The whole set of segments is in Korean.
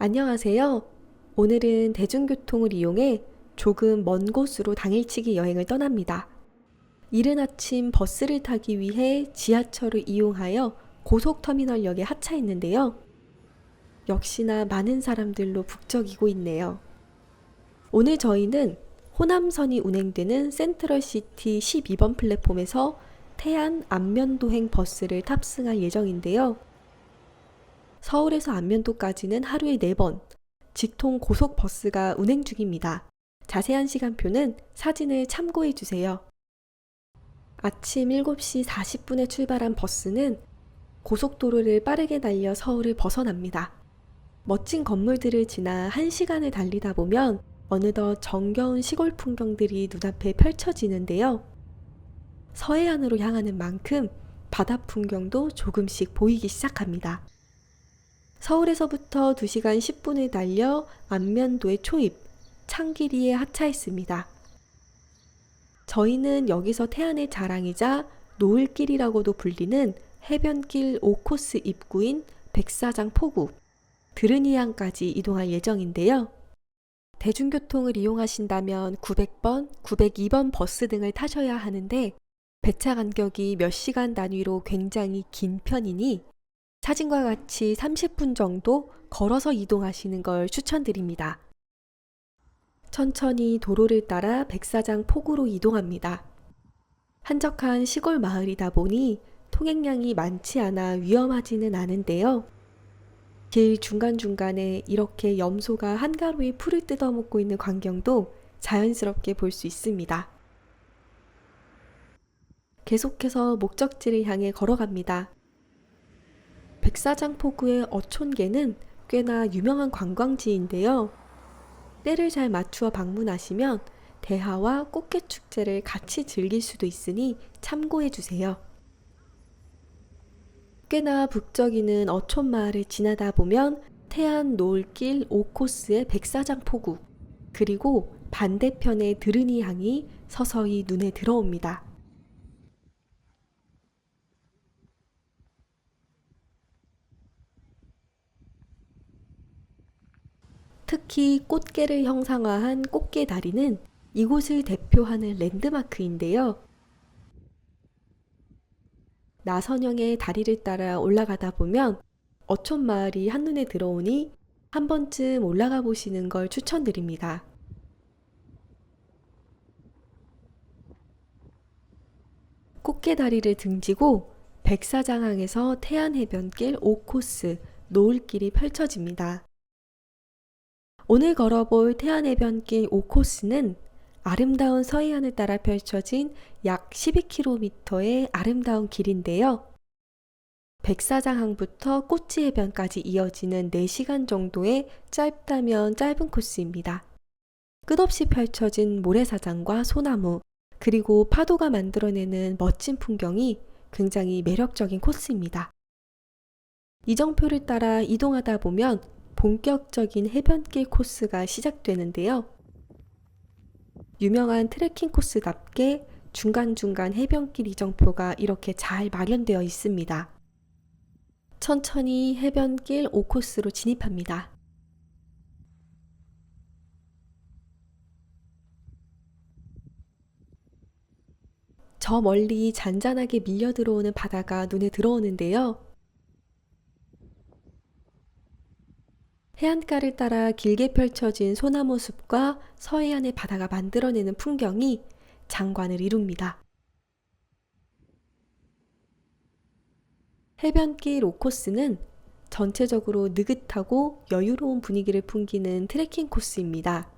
안녕하세요. 오늘은 대중교통을 이용해 조금 먼 곳으로 당일치기 여행을 떠납니다. 이른 아침 버스를 타기 위해 지하철을 이용하여 고속터미널역에 하차했는데요. 역시나 많은 사람들로 북적이고 있네요. 오늘 저희는 호남선이 운행되는 센트럴시티 12번 플랫폼에서 태안 안면도행 버스를 탑승할 예정인데요. 서울에서 안면도까지는 하루에 4번, 직통 고속버스가 운행 중입니다. 자세한 시간표는 사진을 참고해 주세요. 아침 7시 40분에 출발한 버스는 고속도로를 빠르게 달려 서울을 벗어납니다. 멋진 건물들을 지나 1시간을 달리다 보면 어느덧 정겨운 시골 풍경들이 눈앞에 펼쳐지는데요. 서해안으로 향하는 만큼 바다 풍경도 조금씩 보이기 시작합니다. 서울에서부터 2시간 10분을 달려 안면도에 초입, 창기리에 하차했습니다. 저희는 여기서 태안의 자랑이자 노을길이라고도 불리는 해변길 5코스 입구인 백사장 포구, 드르니항까지 이동할 예정인데요. 대중교통을 이용하신다면 900번, 902번 버스 등을 타셔야 하는데 배차 간격이 몇 시간 단위로 굉장히 긴 편이니 사진과 같이 30분 정도 걸어서 이동하시는 걸 추천드립니다. 천천히 도로를 따라 백사장 포구로 이동합니다. 한적한 시골 마을이다 보니 통행량이 많지 않아 위험하지는 않은데요. 길 중간중간에 이렇게 염소가 한가로이 풀을 뜯어먹고 있는 광경도 자연스럽게 볼 수 있습니다. 계속해서 목적지를 향해 걸어갑니다. 백사장 포구의 어촌계는 꽤나 유명한 관광지인데요. 때를 잘 맞추어 방문하시면 대하와 꽃게 축제를 같이 즐길 수도 있으니 참고해 주세요. 꽤나 북적이는 어촌 마을을 지나다 보면 태안 노을길 5코스의 백사장 포구, 그리고 반대편의 드르니항이 서서히 눈에 들어옵니다. 특히 꽃게를 형상화한 꽃게 다리는 이곳을 대표하는 랜드마크인데요. 나선형의 다리를 따라 올라가다 보면 어촌 마을이 한눈에 들어오니 한 번쯤 올라가 보시는 걸 추천드립니다. 꽃게 다리를 등지고 백사장항에서 태안해변길 5코스 노을길이 펼쳐집니다. 오늘 걸어볼 태안해변길 5코스는 아름다운 서해안을 따라 펼쳐진 약 12km의 아름다운 길인데요. 백사장항부터 꼬치해변까지 이어지는 4시간 정도의 짧다면 짧은 코스입니다. 끝없이 펼쳐진 모래사장과 소나무, 그리고 파도가 만들어내는 멋진 풍경이 굉장히 매력적인 코스입니다. 이정표를 따라 이동하다 보면 본격적인 해변길 코스가 시작되는데요. 유명한 트레킹 코스답게 중간중간 해변길 이정표가 이렇게 잘 마련되어 있습니다. 천천히 해변길 5코스로 진입합니다. 저 멀리 잔잔하게 밀려 들어오는 바다가 눈에 들어오는데요. 해안가를 따라 길게 펼쳐진 소나무 숲과 서해안의 바다가 만들어내는 풍경이 장관을 이룹니다. 해변길 5코스는 전체적으로 느긋하고 여유로운 분위기를 풍기는 트레킹 코스입니다.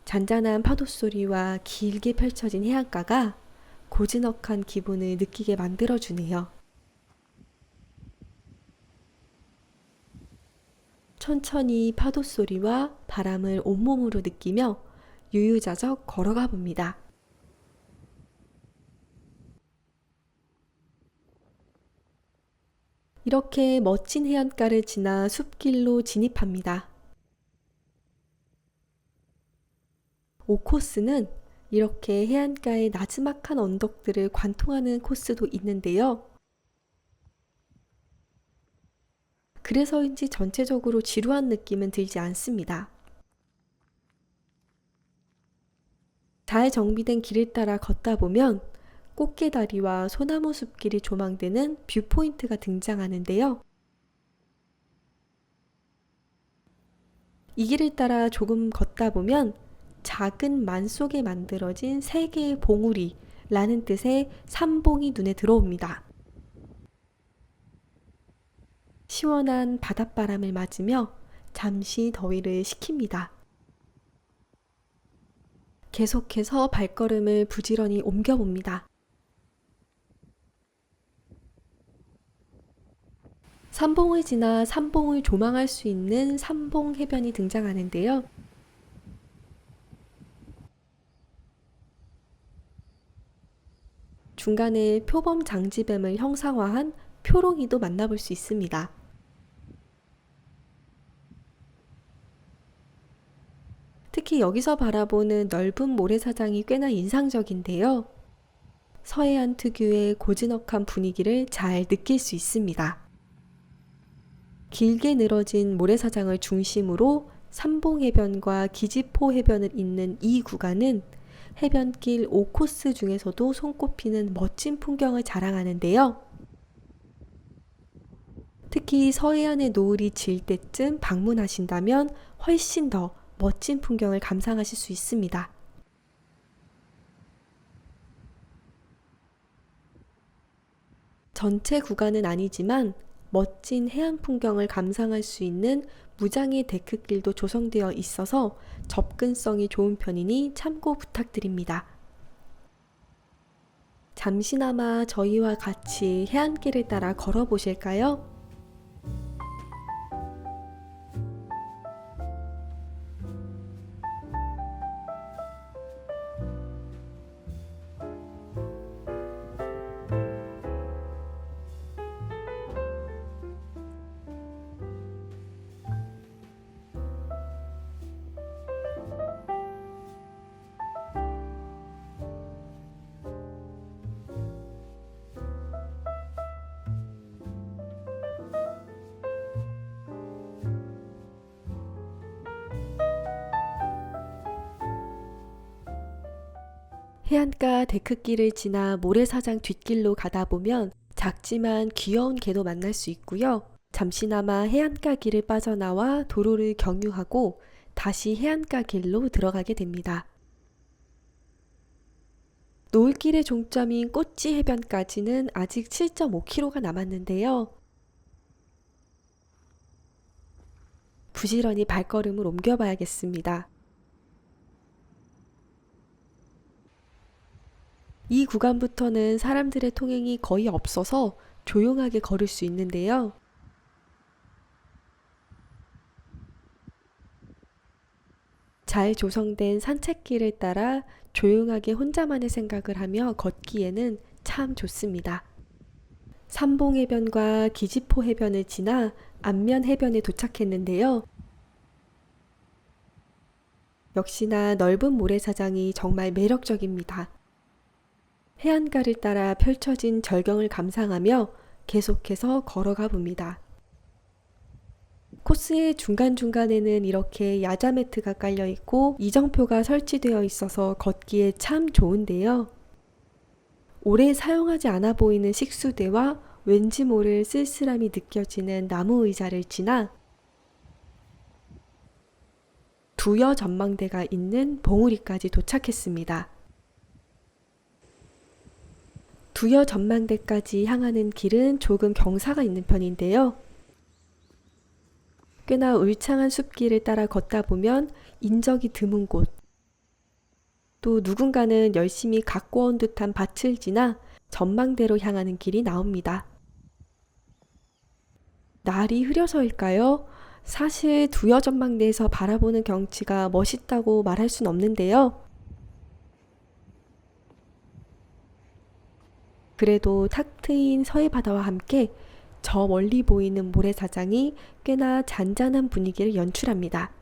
잔잔한 파도 소리와 길게 펼쳐진 해안가가 고즈넉한 기분을 느끼게 만들어주네요. 천천히 파도 소리와 바람을 온몸으로 느끼며 유유자적 걸어가 봅니다. 이렇게 멋진 해안가를 지나 숲길로 진입합니다. 5코스는 이렇게 해안가의 나지막한 언덕들을 관통하는 코스도 있는데요. 그래서인지 전체적으로 지루한 느낌은 들지 않습니다. 잘 정비된 길을 따라 걷다 보면 꽃게다리와 소나무 숲길이 조망되는 뷰포인트가 등장하는데요. 이 길을 따라 조금 걷다 보면 작은 만 속에 만들어진 세 개의 봉우리라는 뜻의 삼봉이 눈에 들어옵니다. 시원한 바닷바람을 맞으며 잠시 더위를 식힙니다. 계속해서 발걸음을 부지런히 옮겨봅니다. 삼봉을 지나 삼봉을 조망할 수 있는 삼봉 해변이 등장하는데요. 중간에 표범 장지뱀을 형상화한 표롱이도 만나볼 수 있습니다. 특히 여기서 바라보는 넓은 모래사장이 꽤나 인상적인데요. 서해안 특유의 고즈넉한 분위기를 잘 느낄 수 있습니다. 길게 늘어진 모래사장을 중심으로 삼봉해변과 기지포 해변을 잇는 이 구간은 해변길 5코스 중에서도 손꼽히는 멋진 풍경을 자랑하는데요. 특히 서해안의 노을이 질 때쯤 방문하신다면 훨씬 더 멋진 풍경을 감상하실 수 있습니다. 전체 구간은 아니지만 멋진 해안 풍경을 감상할 수 있는 무장의 데크길도 조성되어 있어서 접근성이 좋은 편이니 참고 부탁드립니다. 잠시나마 저희와 같이 해안길을 따라 걸어보실까요? 해안가 데크길을 지나 모래사장 뒷길로 가다 보면 작지만 귀여운 개도 만날 수 있고요. 잠시나마 해안가 길을 빠져나와 도로를 경유하고 다시 해안가 길로 들어가게 됩니다. 노을길의 종점인 꽃지 해변까지는 아직 7.5km가 남았는데요. 부지런히 발걸음을 옮겨봐야겠습니다. 이 구간부터는 사람들의 통행이 거의 없어서 조용하게 걸을 수 있는데요. 잘 조성된 산책길을 따라 조용하게 혼자만의 생각을 하며 걷기에는 참 좋습니다. 삼봉해변과 기지포 해변을 지나 안면 해변에 도착했는데요. 역시나 넓은 모래사장이 정말 매력적입니다. 해안가를 따라 펼쳐진 절경을 감상하며 계속해서 걸어가 봅니다. 코스의 중간중간에는 이렇게 야자 매트가 깔려 있고 이정표가 설치되어 있어서 걷기에 참 좋은데요. 오래 사용하지 않아 보이는 식수대와 왠지 모를 쓸쓸함이 느껴지는 나무 의자를 지나 두여 전망대가 있는 봉우리까지 도착했습니다. 두여 전망대까지 향하는 길은 조금 경사가 있는 편인데요. 꽤나 울창한 숲길을 따라 걷다 보면 인적이 드문 곳, 또 누군가는 열심히 가꿔온 듯한 밭을 지나 전망대로 향하는 길이 나옵니다. 날이 흐려서일까요? 사실 두여 전망대에서 바라보는 경치가 멋있다고 말할 순 없는데요. 그래도 탁 트인 서해바다와 함께 저 멀리 보이는 모래사장이 꽤나 잔잔한 분위기를 연출합니다.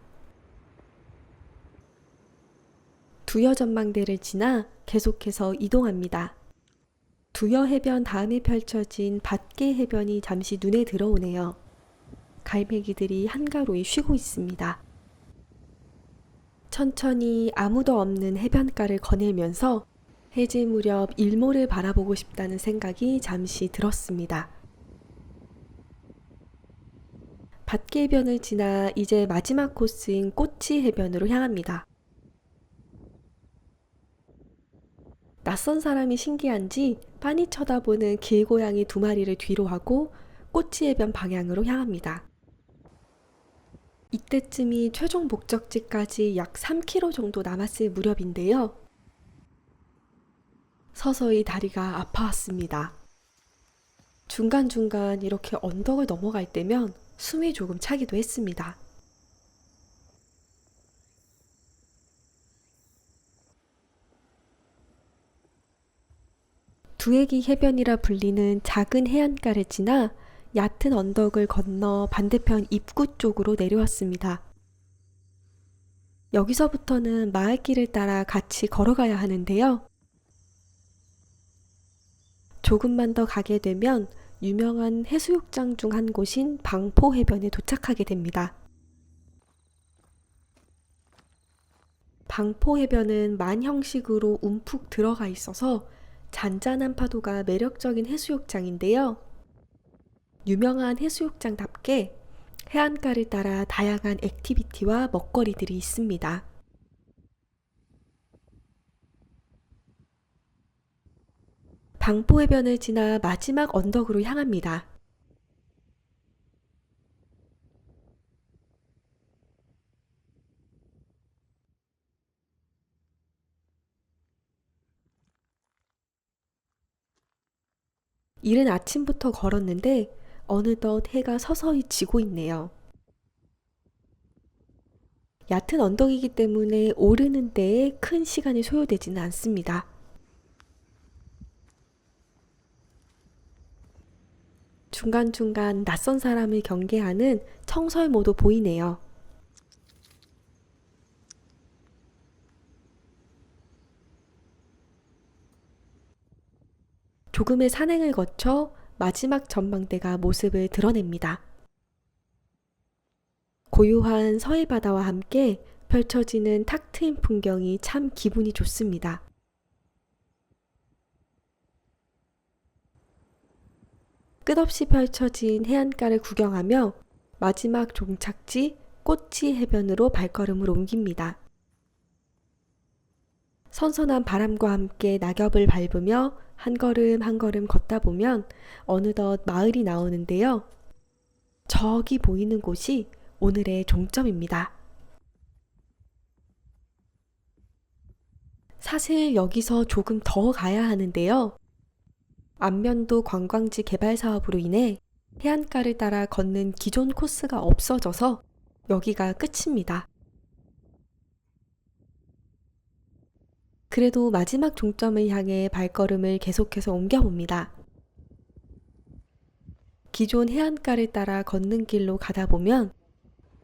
두여 전망대를 지나 계속해서 이동합니다. 두여 해변 다음에 펼쳐진 밭계 해변이 잠시 눈에 들어오네요. 갈매기들이 한가로이 쉬고 있습니다. 천천히 아무도 없는 해변가를 거닐면서 해질 무렵 일몰을 바라보고 싶다는 생각이 잠시 들었습니다. 밭계변을 지나 이제 마지막 코스인 꼬치 해변으로 향합니다. 낯선 사람이 신기한지 빤히 쳐다보는 길고양이 2마리를 뒤로 하고 꼬치 해변 방향으로 향합니다. 이때쯤이 최종 목적지까지 약 3km 정도 남았을 무렵인데요. 서서히 다리가 아파왔습니다. 중간중간 이렇게 언덕을 넘어갈 때면 숨이 조금 차기도 했습니다. 두에기 해변이라 불리는 작은 해안가를 지나 얕은 언덕을 건너 반대편 입구 쪽으로 내려왔습니다. 여기서부터는 마을길을 따라 같이 걸어가야 하는데요. 조금만 더 가게 되면 유명한 해수욕장 중 한 곳인 방포 해변에 도착하게 됩니다. 방포 해변은 만 형식으로 움푹 들어가 있어서 잔잔한 파도가 매력적인 해수욕장인데요. 유명한 해수욕장답게 해안가를 따라 다양한 액티비티와 먹거리들이 있습니다. 방포 해변을 지나 마지막 언덕으로 향합니다. 이른 아침부터 걸었는데 어느덧 해가 서서히 지고 있네요. 얕은 언덕이기 때문에 오르는 데에 큰 시간이 소요되지는 않습니다. 중간중간 낯선 사람을 경계하는 청설모도 보이네요. 조금의 산행을 거쳐 마지막 전망대가 모습을 드러냅니다. 고요한 서해바다와 함께 펼쳐지는 탁 트인 풍경이 참 기분이 좋습니다. 끝없이 펼쳐진 해안가를 구경하며 마지막 종착지 꼬치 해변으로 발걸음을 옮깁니다. 선선한 바람과 함께 낙엽을 밟으며 한 걸음 한 걸음 걷다 보면 어느덧 마을이 나오는데요. 저기 보이는 곳이 오늘의 종점입니다. 사실 여기서 조금 더 가야 하는데요. 안면도 관광지 개발 사업으로 인해 해안가를 따라 걷는 기존 코스가 없어져서 여기가 끝입니다. 그래도 마지막 종점을 향해 발걸음을 계속해서 옮겨봅니다. 기존 해안가를 따라 걷는 길로 가다 보면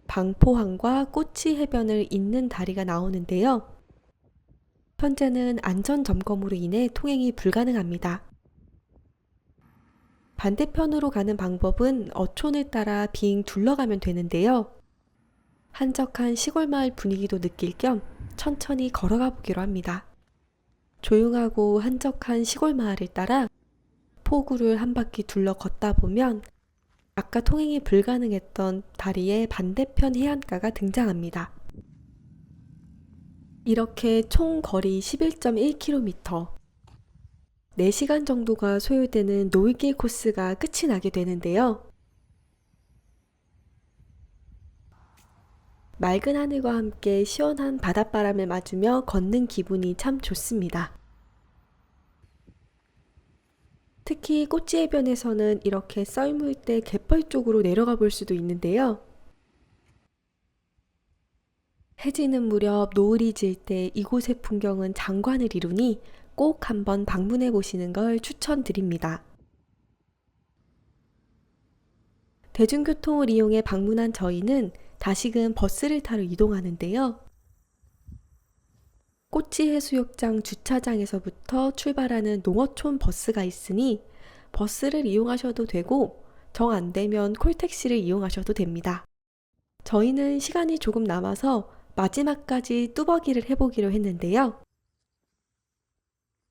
방포항과 꼬치 해변을 잇는 다리가 나오는데요. 현재는 안전 점검으로 인해 통행이 불가능합니다. 반대편으로 가는 방법은 어촌을 따라 빙 둘러가면 되는데요. 한적한 시골 마을 분위기도 느낄 겸 천천히 걸어가 보기로 합니다. 조용하고 한적한 시골 마을을 따라 포구를 한 바퀴 둘러 걷다 보면 아까 통행이 불가능했던 다리의 반대편 해안가가 등장합니다. 이렇게 총 거리 11.1km, 4시간 정도가 소요되는 노을길 코스가 끝이 나게 되는데요. 맑은 하늘과 함께 시원한 바닷바람을 맞으며 걷는 기분이 참 좋습니다. 특히 꼬치 해변에서는 이렇게 썰물 때 갯벌 쪽으로 내려가 볼 수도 있는데요. 해지는 무렵 노을이 질 때 이곳의 풍경은 장관을 이루니 꼭 한번 방문해 보시는 걸 추천드립니다. 대중교통을 이용해 방문한 저희는 다시금 버스를 타러 이동하는데요. 꼬치 해수욕장 주차장에서부터 출발하는 농어촌 버스가 있으니 버스를 이용하셔도 되고 정 안 되면 콜택시를 이용하셔도 됩니다. 저희는 시간이 조금 남아서 마지막까지 뚜벅이를 해보기로 했는데요.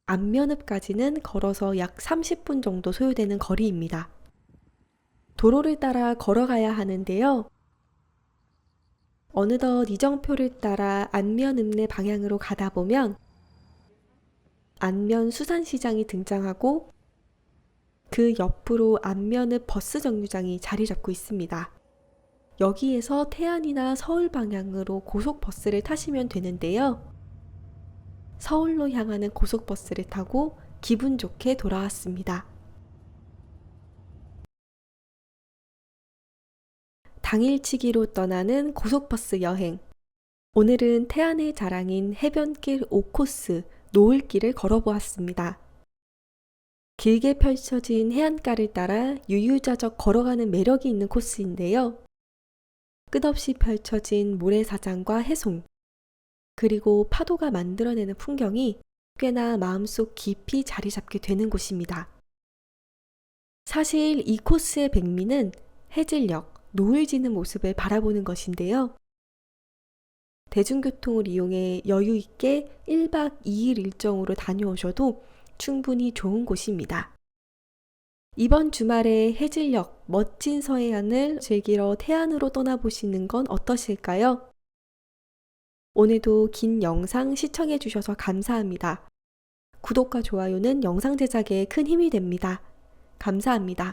안면읍까지는 걸어서 약 30분 정도 소요되는 거리입니다. 도로를 따라 걸어가야 하는데요. 어느덧 이정표를 따라 안면읍내 방향으로 가다 보면 안면 수산시장이 등장하고 그 옆으로 안면읍 버스 정류장이 자리 잡고 있습니다. 여기에서 태안이나 서울 방향으로 고속버스를 타시면 되는데요. 서울로 향하는 고속버스를 타고 기분 좋게 돌아왔습니다. 당일치기로 떠나는 고속버스 여행. 오늘은 태안의 자랑인 해변길 5코스 노을길을 걸어보았습니다. 길게 펼쳐진 해안가를 따라 유유자적 걸어가는 매력이 있는 코스인데요. 끝없이 펼쳐진 모래사장과 해송, 그리고 파도가 만들어내는 풍경이 꽤나 마음속 깊이 자리 잡게 되는 곳입니다. 사실 이 코스의 백미는 해질녘, 노을 지는 모습을 바라보는 것인데요. 대중교통을 이용해 여유 있게 1박 2일 일정으로 다녀오셔도 충분히 좋은 곳입니다. 이번 주말에 해질녘 멋진 서해안을 즐기러 태안으로 떠나보시는 건 어떠실까요? 오늘도 긴 영상 시청해 주셔서 감사합니다. 구독과 좋아요는 영상 제작에 큰 힘이 됩니다. 감사합니다.